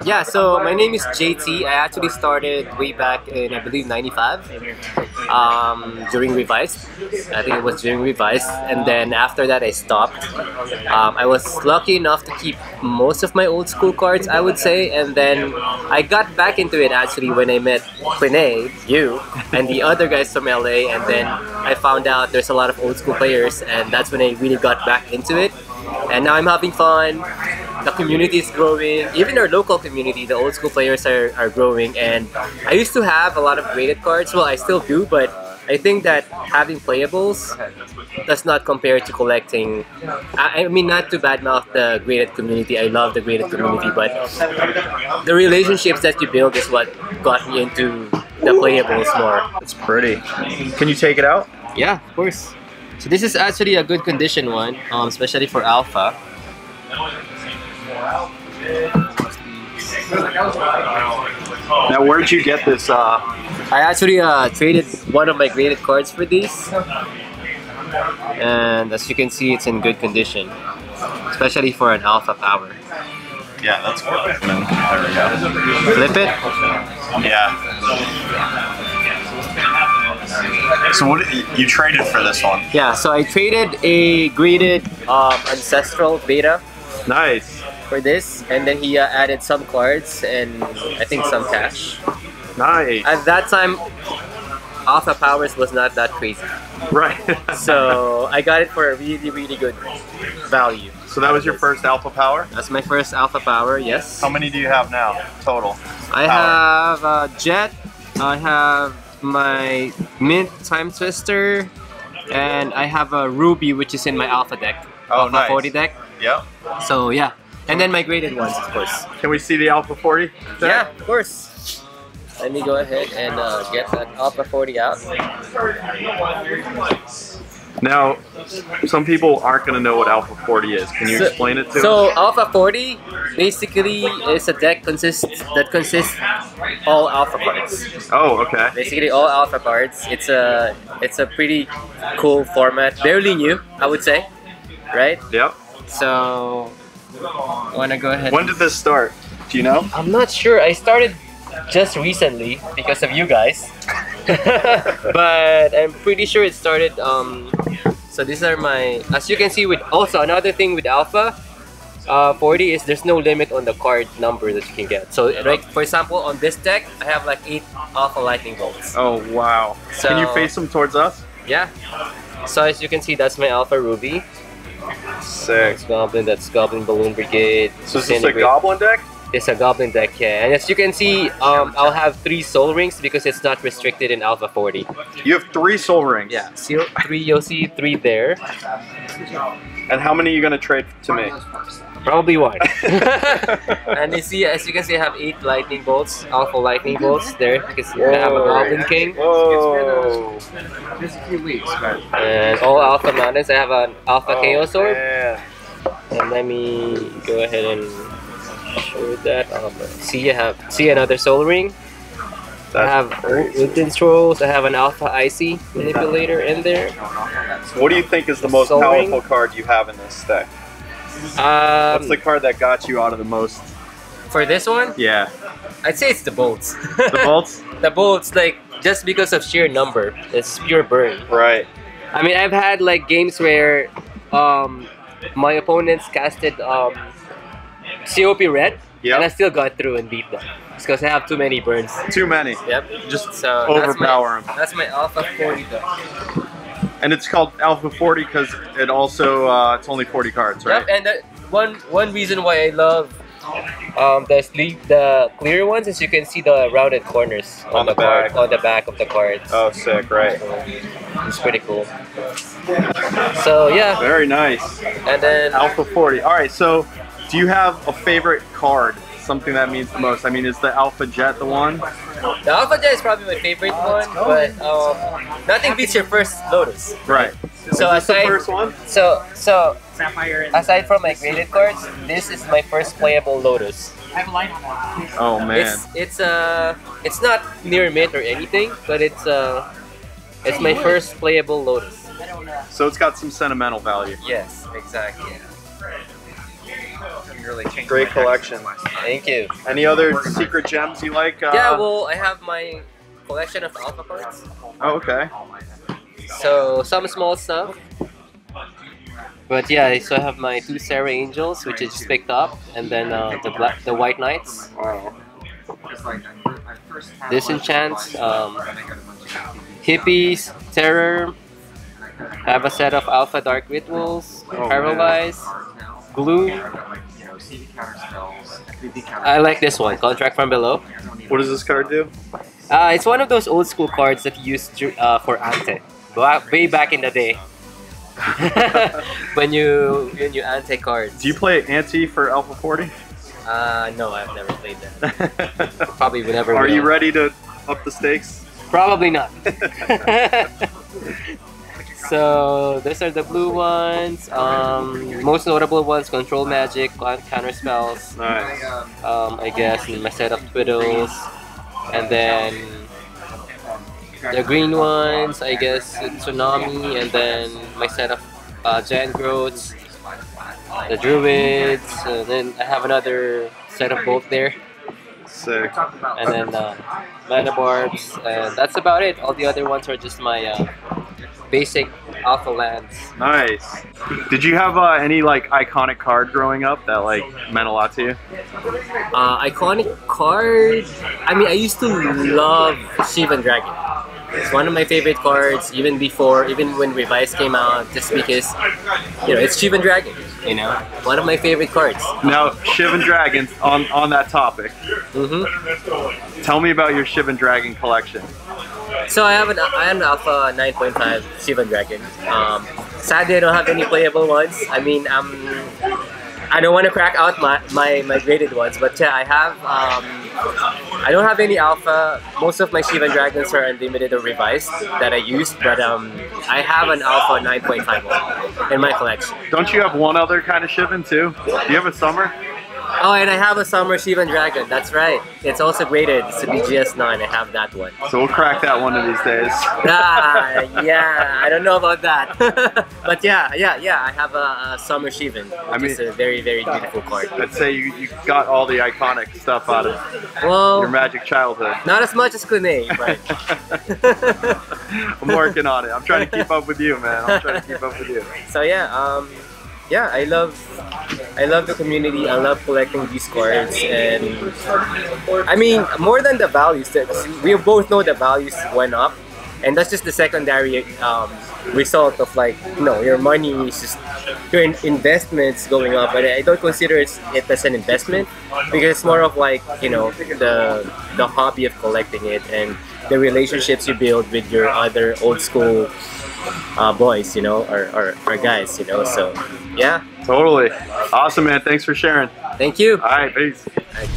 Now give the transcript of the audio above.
Yeah, so my name is JT. I actually started way back in, I believe, 95 during Revised. I think it was during Revised. And then after that, I stopped. I was lucky enough to keep most of my old school cards, I would say. And then I got back into it actually when I met Quine, you, and the other guys from LA. And then I found out there's a lot of old school players. And that's when I really got back into it. And now I'm having fun. The community is growing. Even our local community, the old school players are growing. And I used to have a lot of graded cards. Well, I still do, but I think that having playables does not compare to collecting. I mean, not to badmouth the graded community. I love the graded community, but the relationships that you build is what got me into the playables more. It's pretty. Can you take it out? Yeah, of course. So this is actually a good condition one, especially for alpha. Now, where'd you get this? I actually traded one of my graded cards for these, and as you can see, it's in good condition, especially for an alpha power. Yeah, that's good. There we go. Flip it. Yeah. So what you traded for this one? Yeah, so I traded a graded ancestral beta. Nice. For this, and then he added some cards and I think some cash. Nice. At that time, alpha powers was not that crazy. Right. So I got it for a really good value. So that was your first alpha power? That's my first alpha power, yes. How many do you have now, total? I have a Jet, I have my Mint Time Twister, and I have a Ruby, which is in my alpha deck. Oh, Alpha nice. 40 deck. Yep. So yeah. And then my graded ones, of course. Can we see the Alpha 40? Yeah, of course. Let me go ahead and get that Alpha 40 out. Now, some people aren't going to know what Alpha 40 is. Can you explain it to them? So Alpha 40 basically is a deck that consists all alpha cards. Oh, okay. Basically all alpha cards. It's a pretty cool format. Barely new, I would say. Right? Yep. So I want to go ahead. When did this start? Do you know? I'm not sure. I started just recently because of you guys. But I'm pretty sure it started. So these are my. As you can see, with also another thing with Alpha 40 is there's no limit on the card number that you can get. So like for example, on this deck, I have like 8 Alpha Lightning Bolts. Oh wow! So, can you face them towards us? Yeah. So as you can see, that's my Alpha Ruby. Sick. That's Goblin Balloon Brigade. So is this a Goblin deck? It's a Goblin deck, yeah. And as you can see, I'll have 3 Soul Rings because it's not restricted in Alpha 40. You have 3 Soul Rings? Yeah, 3, you'll see 3 there. And how many are you going to trade to me? Probably 1. And you see, as you can see, I have 8 Lightning Bolts, Alpha Lightning Bolts there because I have a Goblin King. Whoa! And all Alpha Mountains, I have an Alpha Chaos Orb. Man. And let me go ahead and show that. See another Soul Ring. I have Wooden Trolls. I have an Alpha Icy Manipulator in there. What do you think is the most Soul powerful Ring. card you have in this deck? What's the card that got you out of the most? For this one? Yeah. I'd say it's the bolts. The bolts? The bolts, like, just because of sheer number. It's pure burn. Right. I mean, I've had, like, games where my opponents casted COP Red, and I still got through and beat them. It's because I have too many burns. Too many. Yep. Just so overpower them. That's my Alpha 40 deck. And it's called Alpha 40 because it also it's only 40 cards, right? Yep, and one reason why I love the clear ones is you can see the rounded corners on the back of the cards. Oh, sick! Right. So it's pretty cool. So yeah. Very nice. And then Alpha 40. All right. So, do you have a favorite card? Something that means the most? I mean, is the Alpha Jet the one? The Alpha Jet is probably my favorite one, but nothing beats your first Lotus. Right. So is this the first one? So aside from my graded cards, this is my first playable Lotus. Oh man. It's not near mint or anything, but it's my first playable Lotus. So it's got some sentimental value. Yes, exactly. Great collection. Thank you. Any other secret gems you like? Yeah, well, I have my collection of alpha cards. Oh, okay. So some small stuff. But yeah, so I have my 2 Sarah Angels, which I just picked up, and then the White Knights. Wow. Disenchants, Hippies, Terror. I have a set of Alpha Dark Rituals, Paralyze, Gloom. I like this one, Contract from Below. What does this card do? It's one of those old school cards that you used for Ante, way back in the day. when you ante cards. Do you play Ante for Alpha 40? No, I've never played that. Probably would never. Are you ready to up the stakes? Probably not. So these are the blue ones. Most notable ones: Control Magic, Counter Spells. Nice. I guess my set of Twiddles, and then the green ones, I guess Tsunami, and then my set of Giant Growths, the Druids, and then I have another set of both there. Sick. And then Mana Barbs, and that's about it. All the other ones are just my basic alpha lands. Nice. Did you have any like iconic card growing up that like meant a lot to you? Iconic card? I mean, I used to love Shivan Dragon. It's one of my favorite cards, even when Revise came out, just because, you know, it's Shivan Dragon, you know? One of my favorite cards. Now, Shivan Dragons, on that topic. Mm-hmm. Tell me about your Shivan Dragon collection. So I have an Alpha 9.5 Shivan Dragon. Sadly, I don't have any playable ones. I mean, I don't want to crack out my graded ones, but yeah, I have. I don't have any alpha. Most of my Shivan Dragons are unlimited or revised that I used, but I have an Alpha 9.5 in my collection. Don't you have one other kind of Shivan too? Do you have a summer? Oh, and I have a Summer Shivan Dragon. That's right. It's also graded. It's a BGS 9. I have that one. So we'll crack that one of these days. Yeah. I don't know about that. But yeah. I have a Summer Shivan. I mean, it's a very, very beautiful card. I'd say you got all the iconic stuff out of your Magic childhood. Not as much as Kune, but I'm working on it. I'm trying to keep up with you, man. I'm trying to keep up with you. So yeah, I love the community. I love collecting these cards, and I mean, more than the values, we both know the values went up, and that's just the secondary result of, like, you know, your money is just your investments going up. But I don't consider it as an investment, because it's more of, like, you know, the hobby of collecting it and the relationships you build with your other old school boys, you know, or guys, you know. So yeah, totally awesome, man. Thanks for sharing. Thank you. All right, peace. All right.